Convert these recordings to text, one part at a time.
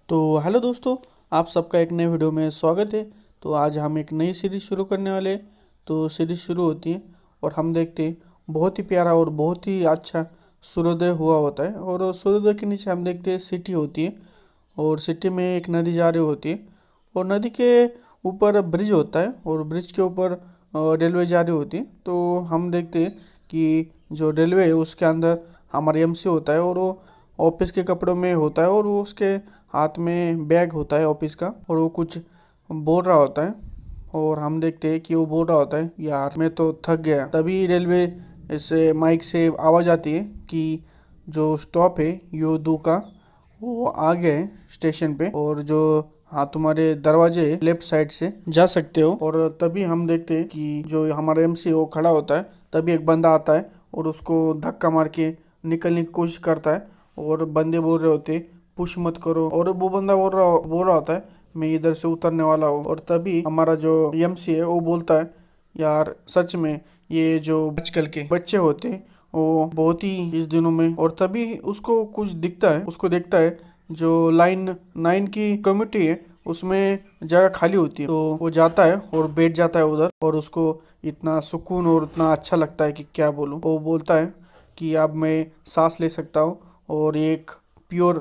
तो हेलो दोस्तों, आप सबका एक नए वीडियो में स्वागत है। तो आज हम एक नई सीरीज़ शुरू करने वाले हैं। तो सीरीज़ शुरू होती है और हम देखते हैं बहुत ही प्यारा और बहुत ही अच्छा सूर्योदय हुआ होता है। और सूर्योदय के नीचे हम देखते हैं सिटी होती है और सिटी में एक नदी जा रही होती है और नदी के ऊपर ब्रिज होता है और ब्रिज के ऊपर रेलवे जा रही होती है। तो हम देखते हैं कि जो रेलवे है उसके अंदर हमारा एमसी होता है और वो ऑफिस के कपड़ों में होता है और वो उसके हाथ में बैग होता है ऑफिस का और वो कुछ बोल रहा होता है। और हम देखते हैं कि वो बोल रहा होता है, यार मैं तो थक गया। तभी रेलवे से माइक से आवाज़ आती है कि जो स्टॉप है योदू का वो आ गए हैं स्टेशन पे और जो हाँ तुम्हारे दरवाजे लेफ्ट साइड से जा सकते हो। और तभी हम देखते हैं कि जो हमारा एमसी वो खड़ा होता है। तभी एक बंदा आता है और उसको धक्का मार के निकलने की कोशिश करता है और बंदे बोल रहे होते पुश मत करो और वो बंदा बोल रहा होता है मैं इधर से उतरने वाला हूँ। और तभी हमारा जो एमसी है वो बोलता है, यार सच में ये जो आजकल के बच्चे होते हैं वो बहुत ही इस दिनों में। और तभी उसको कुछ दिखता है, उसको देखता है जो लाइन 9 की कम्युनिटी है उसमें जगह खाली होती है। तो वो जाता है और बैठ जाता है उधर और उसको इतना सुकून और इतना अच्छा लगता है कि क्या बोलूँ। वो बोलता है कि अब मैं सांस ले सकता हूँ और एक प्योर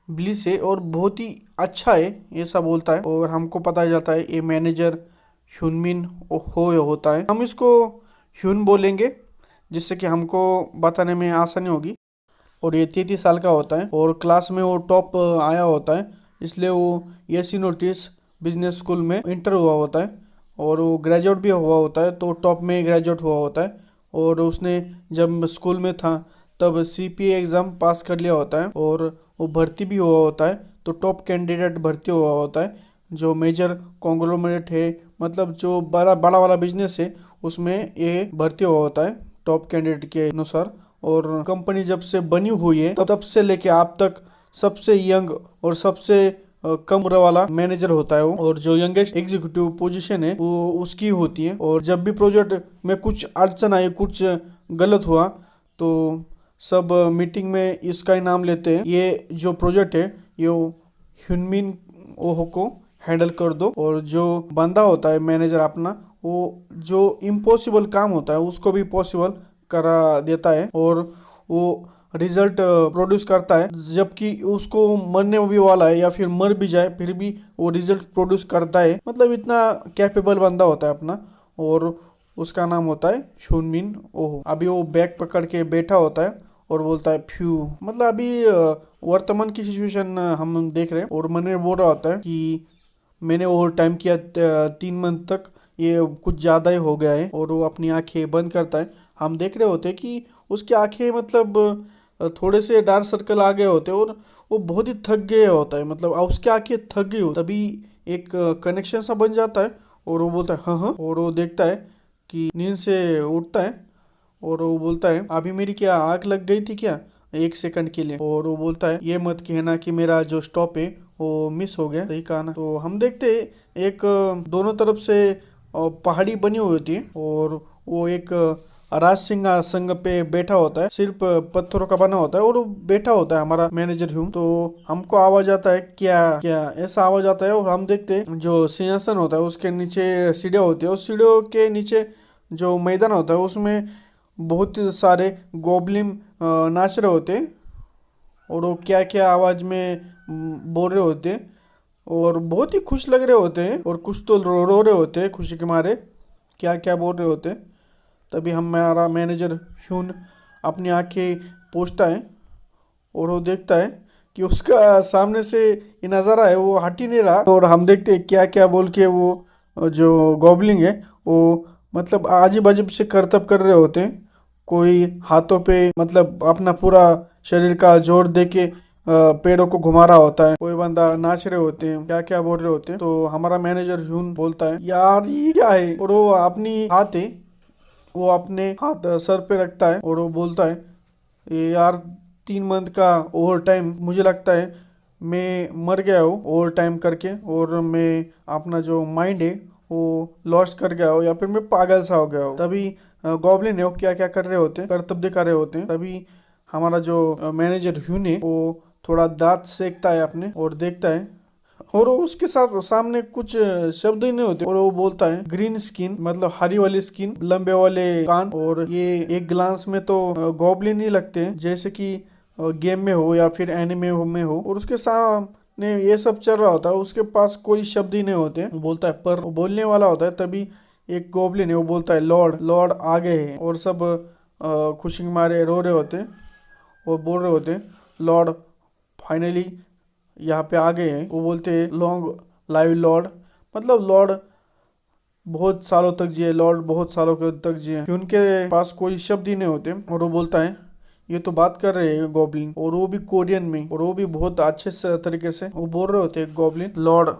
ब्लिस है और बहुत ही अच्छा है ऐसा बोलता है। और हमको पता जाता है ये मैनेजर ह्यूनमिन हो होता है। हम इसको ह्यून बोलेंगे जिससे कि हमको बताने में आसानी होगी। और ये 33 साल का होता है और क्लास में वो टॉप आया होता है, इसलिए वो एसी नोटिस बिजनेस स्कूल में इंटर हुआ होता है और वो ग्रेजुएट भी हुआ होता है। तो टॉप में ग्रेजुएट हुआ होता है और उसने जब स्कूल में था तब सीपीए एग्ज़ाम पास कर लिया होता है और वो भर्ती भी हुआ होता है। तो टॉप कैंडिडेट भर्ती हुआ होता है। जो मेजर कॉन्ग्लोमरेट है, मतलब जो बड़ा बड़ा वाला बिजनेस है उसमें ये भर्ती हुआ होता है टॉप कैंडिडेट के अनुसार। और कंपनी जब से बनी हुई है तब से लेके आप तक सबसे यंग और सबसे कम उम्र वाला मैनेजर होता है वो। और जो यंगेस्ट एग्जीक्यूटिव पोजीशन है वो उसकी होती है। और जब भी प्रोजेक्ट में कुछ अड़चन आई, कुछ गलत हुआ तो सब मीटिंग में इसका ही नाम लेते हैं, ये जो प्रोजेक्ट है ये ह्यूनमिन ओहो को हैंडल कर दो। और जो बंदा होता है मैनेजर अपना, वो जो इम्पॉसिबल काम होता है उसको भी पॉसिबल करा देता है और वो रिजल्ट प्रोड्यूस करता है। जबकि उसको मरने भी वाला है या फिर मर भी जाए फिर भी वो रिजल्ट प्रोड्यूस करता है। मतलब इतना कैपेबल बंदा होता है अपना। और उसका नाम होता है ह्यूनमिन ओहो। अभी वो बैग पकड़ के बैठा होता है और बोलता है फ्यू। मतलब अभी वर्तमान की सिचुएशन हम देख रहे हैं और मैंने बोल रहा होता है कि मैंने ओवर टाइम किया 3 मंथ तक, ये कुछ ज़्यादा ही हो गया है। और वो अपनी आंखें बंद करता है। हम देख रहे होते हैं कि उसकी आंखें मतलब थोड़े से डार्क सर्कल आ गए होते हैं और वो बहुत ही थक गया होता है। मतलब उसकी आंखें थक गई हो तभी एक कनेक्शन सा बन जाता है और वो बोलता है हाँ हाँ। और वो देखता है कि नींद से उठता है और वो बोलता है अभी मेरी क्या आँख लग गई थी क्या 1 सेकंड के लिए। और वो बोलता है ये मत कहना कि मेरा जो स्टॉप है वो मिस हो गया। सही कहा ना। तो हम देखते हैं एक दोनों तरफ से पहाड़ी बनी हुई होती है और वो एक राज सिंहासन पे बैठा होता है, सिर्फ पत्थरों का बना होता है और वो बैठा होता है हमारा मैनेजर ह्यूम। तो हमको आवाज आता है क्या क्या ऐसा आवाज आता है और हम देखते हैं जो सिंहासन होता है उसके नीचे सीढ़ियाँ होती है और सीढ़ियों के नीचे जो मैदान होता है उसमें बहुत सारे गोबलिन नाच रहे होते हैं और वो क्या क्या आवाज में बोल रहे होते हैं और बहुत ही खुश लग रहे होते हैं और कुछ तो रो रहे होते हैं खुशी के मारे, क्या क्या बोल रहे होते हैं। तभी हमारा मैनेजर ह्यून अपनी आंखें पोंछता है और वो देखता है कि उसका सामने से ये नज़ारा है वो हट ही नहीं रहा। और हम देखते हैं क्या क्या बोल के वो जो गॉबलिंग है वो मतलब अजीब अजीब से करतब कर रहे होते हैं। कोई हाथों पे मतलब अपना पूरा शरीर का जोर दे के पैरों को घुमा रहा होता है, कोई बंदा नाच रहे होते हैं, क्या क्या बोल रहे होते हैं। तो हमारा मैनेजर ह्यून बोलता है यार ये क्या है। और वो अपनी हाथ है वो अपने हाथ सर पे रखता है और वो बोलता है ये यार 3 मंथ का ओवर टाइम, मुझे लगता है मैं मर गया हूँ ओवर टाइम करके और मैं अपना जो माइंड है वो लॉस्ट कर गया हूँ या फिर मैं पागल सा हो गया हूँ। तभी गॉब्लिन है वो क्या क्या कर रहे होते हैं, करतब दिखा रहे होते हैं। तभी हमारा जो मैनेजर ह्यून है वो थोड़ा दांत सेकता है अपने और देखता है, और वो उसके साथ सामने कुछ शब्द ही नहीं होते, और वो बोलता है ग्रीन स्किन, मतलब हरी वाली स्किन, लंबे वाले कान, और ये एक ग्लांस में तो गॉब्लिन ही लगते हैं, जैसे कि गेम में हो या फिर एनिमे में हो। और उसके सामने ये सब चल रहा होता है, उसके पास कोई शब्द ही नहीं होते। वो बोलता है, पर वो बोलने वाला होता है, तभी एक गॉब्लिन है, वो बोलता है लॉर्ड लॉर्ड आ गए हैं, और सब खुशी के मारे रो रहे होते और बोल रहे होते लॉर्ड फाइनली यहाँ पे आ गए हैं। वो बोलते हैं लॉन्ग लाइव लॉर्ड, मतलब लॉर्ड बहुत सालों तक जिए, लॉर्ड बहुत सालों तक जिए। उनके पास कोई शब्द ही नहीं होते। और वो बोलता है ये तो बात कर रहे हैं गॉब्लिन, और वो भी कोरियन में, और वो भी बहुत अच्छे से तरीके से वो बोल रहे होते गॉब्लिन लॉर्ड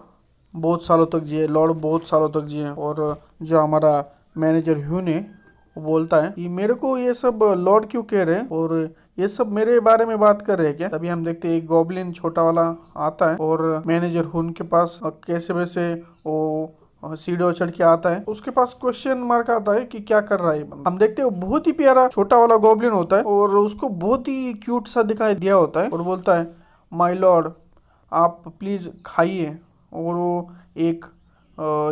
बहुत सालों तक जिए, लॉर्ड बहुत सालों तक जिए। और जो हमारा मैनेजर ह्यून है वो बोलता है ये मेरे को ये सब लॉर्ड क्यों कह रहे हैं, और ये सब मेरे बारे में बात कर रहे हैं क्या। तभी हम देखते हैं एक गॉब्लिन छोटा वाला आता है और मैनेजर ह्यून के पास कैसे वैसे वो सीढ़ियों चढ़ के आता है। उसके पास क्वेश्चन मार्क आता है कि क्या कर रहा है। हम देखते हैं बहुत ही प्यारा छोटा वाला गॉब्लिन होता है, और उसको बहुत ही क्यूट सा दिखाई दिया होता है, और बोलता है माय लॉर्ड आप प्लीज खाइए। और वो एक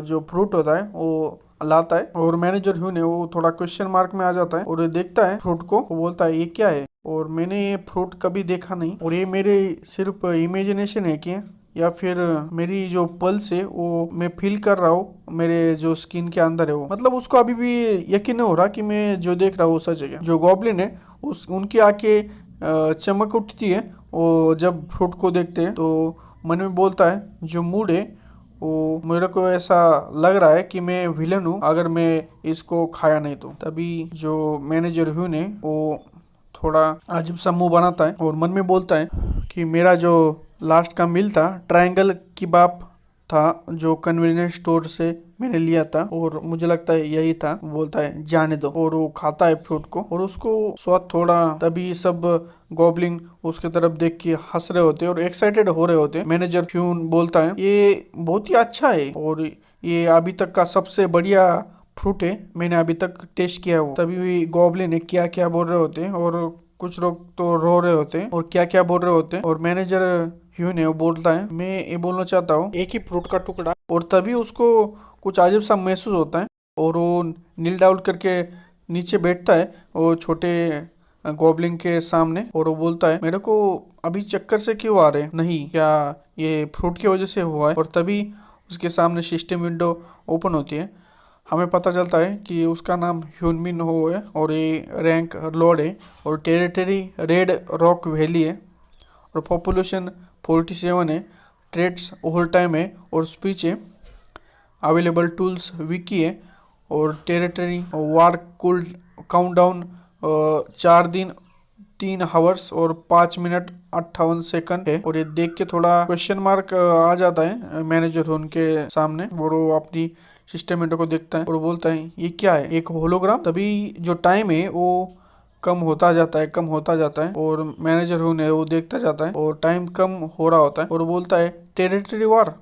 जो फ्रूट होता है वो लाता है, और मैनेजर ह्यून है वो थोड़ा क्वेश्चन मार्क में आ जाता है, और ये देखता है फ्रूट को, वो बोलता है ये क्या है, और मैंने ये फ्रूट कभी देखा नहीं, और ये मेरे सिर्फ इमेजिनेशन है क्या, या फिर मेरी जो पल्स है वो मैं फील कर रहा हूँ मेरे जो स्किन के अंदर है वो। मतलब उसको अभी भी यकीन नहीं हो रहा कि मैं जो देख रहा हूँ सच है। जो गॉब्लिन है उनकी आंखें चमक उठती है, वो जब फ्रूट को देखते हैं, तो मन में बोलता है जो मूड है वो मेरे को ऐसा लग रहा है कि मैं विलन हूँ अगर मैं इसको खाया नहीं तो। तभी जो मैनेजर ह्यून है वो थोड़ा अजीब सा मुंह बनाता है और मन में बोलता है कि मेरा जो लास्ट का मील था ट्रायंगल किबाब था, जो कन्वीनियंस स्टोर से मैंने लिया था, और मुझे लगता है यही था। बोलता है जाने दो, और वो खाता है फ्रूट को, और उसको स्वाद थोड़ा। तभी सब गॉब्लिन उसके तरफ देख के हंस रहे होते और एक्साइटेड हो रहे होते। मैनेजर ह्यून बोलता है ये बहुत ही अच्छा है, और ये अभी तक का सबसे बढ़िया फ्रूट है मैंने अभी तक टेस्ट किया हो। तभी भी गॉब्लिन क्या क्या बोल रहे होते हैं, और कुछ लोग तो रो रहे होते हैं और क्या क्या बोल रहे होते हैं। और मैनेजर ह्यून है वो बोलता है मैं ये बोलना चाहता हूँ एक ही फ्रूट का टुकड़ा। और तभी उसको कुछ अजीब सा महसूस होता है, और वो नील डाउन करके नीचे बैठता है वो छोटे गॉब्लिन के सामने, और वो बोलता है मेरे को अभी चक्कर से क्यों आ रहे नहीं, क्या ये फ्रूट की वजह से हुआ है। और तभी उसके सामने सिस्टम विंडो ओपन होती है। हमें पता चलता है कि उसका नाम ह्यून मिन हो है, और ये रैंक लॉर्ड है, और टेरिटरी रेड रॉक वैली है, और पॉपुलेशन 47 है, ट्रेड्स ओवर टाइम है, और स्पीच है, अवेलेबल टूल्स विकी है, और टेरिटरी वार कूल काउंटडाउन 4 दिन 3 आवर्स और 5 मिनट 58 सेकंड है। और ये देख के थोड़ा क्वेश्चन मार्क आ जाता है मैनेजर उनके सामने, और वो अपनी सिस्टम विंडो को देखता है और बोलता है ये क्या है, एक होलोग्राम। तभी जो टाइम है वो कम होता जाता है, कम होता जाता है, और मैनेजर वो देखता जाता है और टाइम कम हो रहा होता है, और बोलता है टेरिटरी वार,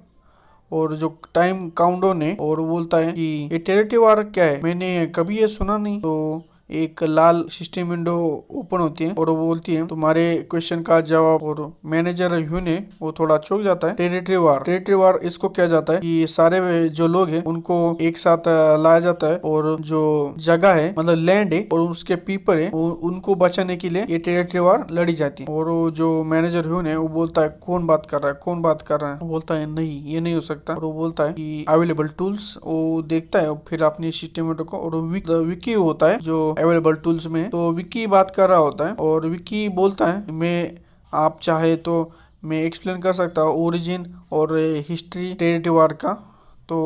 और जो टाइम काउंटडाउन है, और बोलता है कि ये टेरिटरी वार क्या है, मैंने कभी ये सुना नहीं। तो एक लाल सिस्टम विंडो ओपन होती है, और वो बोलती है तुम्हारे क्वेश्चन का जवाब। और मैनेजर ह्यून है वो थोड़ा चौंक जाता है। टेरिटरी वार इसको क्या जाता है कि सारे जो लोग हैं उनको एक साथ लाया जाता है, और जो जगह है मतलब लैंड है और उसके पीपल है उनको बचाने के लिए ये टेरिटरी वार लड़ी जाती है। और वो जो मैनेजर ह्यून है वो बोलता है कौन बात कर रहा है, कौन बात कर रहा है। वो बोलता है नहीं ये नहीं हो सकता, और वो बोलता है कि अवेलेबल टूल्स। वो देखता है फिर अपनी सिस्टम विंडो को, और विकी होता है जो अवेलेबल टूल्स में, तो विकी बात कर रहा होता है, और विकी बोलता है मैं आप चाहे तो मैं एक्सप्लेन कर सकता हूँ ओरिजिन और हिस्ट्री टेरिटरी वार का। तो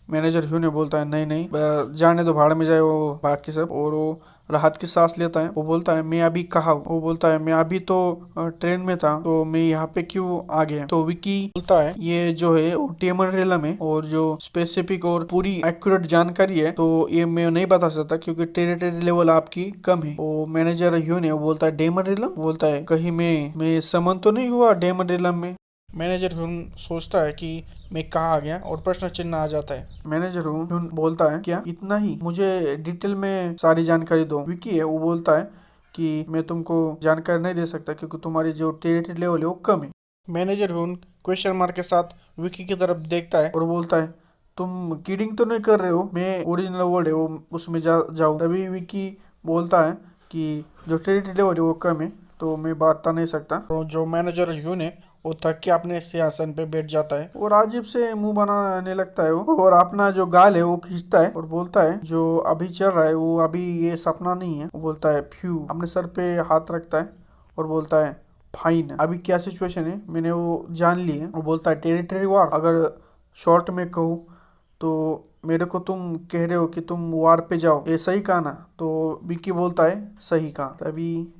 मैनेजर ह्यून बोलता है नहीं नहीं जाने दो, भाड़ में जाए वो बाकी सब। और वो राहत की सांस लेता है। वो बोलता है मैं अभी कहाँ हूँ। वो बोलता है मैं अभी तो ट्रेन में था, तो मैं यहाँ पे क्यों आ गया। तो विकी बोलता है ये जो है वो डेमन रिलम है, और जो स्पेसिफिक और पूरी एक्यूरेट जानकारी है तो ये मैं नहीं बता सकता क्योंकि टेरिटरी लेवल आपकी कम है। वो मैनेजर ह्यून वो बोलता है डेमन रिलम, बोलता है कहीं मैं समन तो नहीं हुआ डेमन रिलम में। मैनेजर ह्यून सोचता है कि मैं कहाँ आ गया, और प्रश्न चिन्ह आ जाता है। मैनेजर ह्यून बोलता है क्या इतना ही, मुझे डिटेल में सारी जानकारी दो। विकी है वो बोलता है कि मैं तुमको जानकारी नहीं दे सकता क्योंकि तुम्हारी जो टेरिटरी लेवल है वो कम है। मैनेजर ह्यून क्वेश्चन मार्क के साथ विकी की तरफ देखता है और बोलता है तुम किडिंग तो नहीं कर रहे हो, मैं ओरिजिनल वर्ल्ड है वो उसमें जाऊँ। तभी विकी बोलता है कि जो टेरिटरी लेवल है वो कम है तो मैं बता नहीं सकता। तो जो मैनेजर ह्यून है वो थक के अपने सिंहासन पे बैठ जाता है और अजीब से मुंह बनाने लगता है वो, और अपना जो गाल है वो खींचता है और बोलता है जो अभी चल रहा है वो अभी ये सपना नहीं है। वो बोलता है फ्यू, अपने सर पे हाथ रखता है और बोलता है फाइन, अभी क्या सिचुएशन है मैंने वो जान ली है। वो बोलता है टेरिटरी वार, अगर शॉर्ट में कहूँ तो मेरे को तुम कह रहे हो कि तुम वार पे जाओ, ये सही कहा ना? तो विकी बोलता है सही कहा। तभी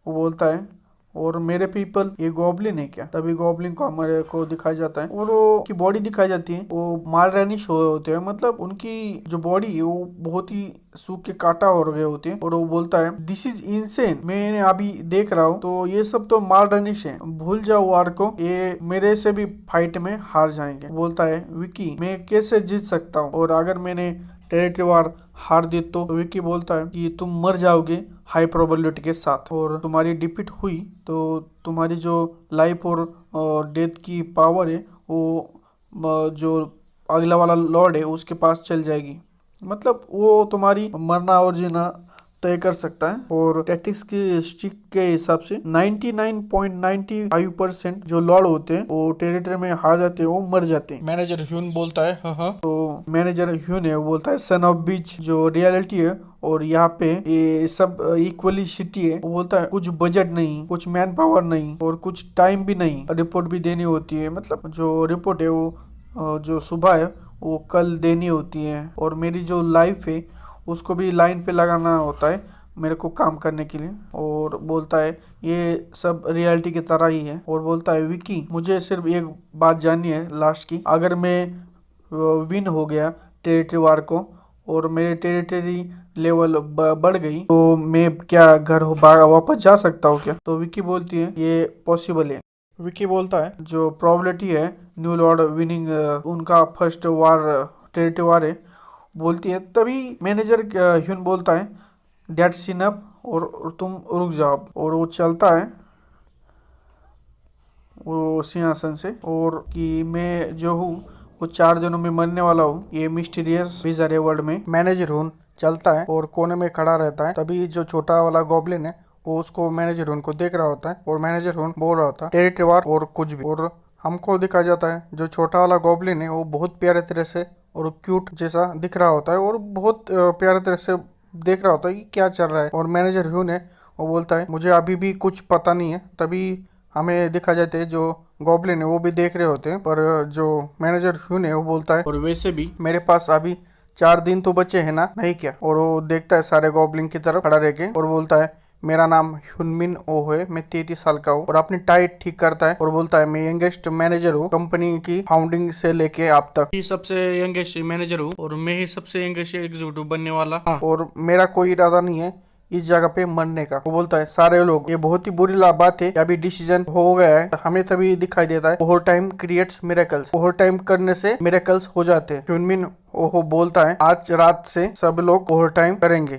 वो बोलता है और मेरे पीपल ये गॉब्लिन है क्या? तभी गॉब्लिन को हमारे को दिखाया जाता है और वो की बॉडी दिखाई जाती है। वो मालरानी शो होते हैं, मतलब उनकी जो बॉडी है वो बहुत ही सूख के काटा हो गए होते हैं। और वो बोलता है दिस इज इंसेन, मैं अभी देख रहा हूँ तो ये सब तो मालरानिश है, भूल जाओ वार को, ये मेरे से भी फाइट में हार जाएंगे। बोलता है विकी मैं कैसे जीत सकता हूँ, और अगर मैंने टेरिटरी वार हार दी तो? विकी बोलता है कि तुम मर जाओगे हाई प्रोबेबिलिटी के साथ, और तुम्हारी डिफीट हुई तो तुम्हारी जो लाइफ और डेथ की पावर है वो जो अगला वाला लॉर्ड है उसके पास चल जाएगी, मतलब वो तुम्हारी मरना और जीना तय कर सकता है। और टैक्टिक्स की स्टिक के हिसाब से 99.95% जो लॉर्ड होते हैं वो टेरिटरी में हार जाते हैं, वो मर जाते हैं। मैनेजर ह्यून बोलता है हाँ। तो मैनेजर ह्यून है वो बोलता है सन ऑफ बीच जो रियलिटी है और यहाँ पे ये सब इक्वली सिटी है। वो बोलता है कुछ बजट नहीं, कुछ मैन पावर नहीं और कुछ टाइम भी नहीं, रिपोर्ट भी देनी होती है, मतलब जो रिपोर्ट है वो जो सुबह है वो कल देनी होती है, और मेरी जो लाइफ है उसको भी लाइन पे लगाना होता है मेरे को काम करने के लिए। और बोलता है ये सब रियलिटी की तरह ही है। और बोलता है विकी मुझे सिर्फ एक बात जाननी है लास्ट की, अगर मैं विन हो गया टेरिटरी वार को और मेरे टेरिटरी लेवल बढ़ गई तो मैं क्या घर वापस जा सकता हूँ क्या? तो विकी बोलती है ये पॉसिबल है। विकी बोलता है जो प्रोबेबिलिटी है न्यू लॉर्ड विनिंग उनका फर्स्ट वार टेरिटरी वार है, बोलती है। तभी मैनेजर ह्यून बोलता है दैट्स इनफ और तुम रुक जाओ, और वो चलता है वो सिंहासन से, और कि मैं जो हूँ वो 4 दिनों में मरने वाला हूँ ये मिस्टीरियस बिज़ारे वर्ल्ड में। मैनेजर ह्यून चलता है और कोने में खड़ा रहता है। तभी जो छोटा वाला गॉब्लिन है वो उसको मैनेजर ह्यून को देख रहा होता है और मैनेजर ह्यून बोल रहा होता है टेरिटरी वार और कुछ भी। और हमको दिखाया जाता है जो छोटा वाला गॉब्लिन है वो बहुत प्यारे तरह से और क्यूट जैसा दिख रहा होता है और बहुत प्यारे तरह से देख रहा होता है कि क्या चल रहा है। और मैनेजर ह्यून है वो बोलता है मुझे अभी भी कुछ पता नहीं है। तभी हमें दिखा जाते हैं जो गॉब्लिन है वो भी देख रहे होते हैं, पर जो मैनेजर ह्यून है वो बोलता है और वैसे भी मेरे पास अभी 4 दिन तो बचे हैं ना, नहीं क्या? और वो देखता है सारे गॉब्लिन की तरफ खड़ा रह के और बोलता है मेरा नाम ह्यूनमिन ओ है, मैं 33 साल का हूँ। और अपनी टाइट ठीक करता है और बोलता है मैं यंगेस्ट मैनेजर हूँ कंपनी की फाउंडिंग से लेके आप तक ही सबसे यंगेस्ट मैनेजर हूँ और मैं ही सबसे यंगेस्ट एग्जीक्यूटिव बनने वाला। और मेरा कोई इरादा नहीं है इस जगह पे मरने का। वो बोलता है सारे लोग ये बहुत ही बुरी बात है, अभी डिसीजन हो गया है। हमें तभी दिखाई देता है over time creates miracles, over time करने से मिरेकल्स हो जाते हैं। ह्यूनमिन ओहो बोलता है आज रात से सब लोग ओवर टाइम करेंगे।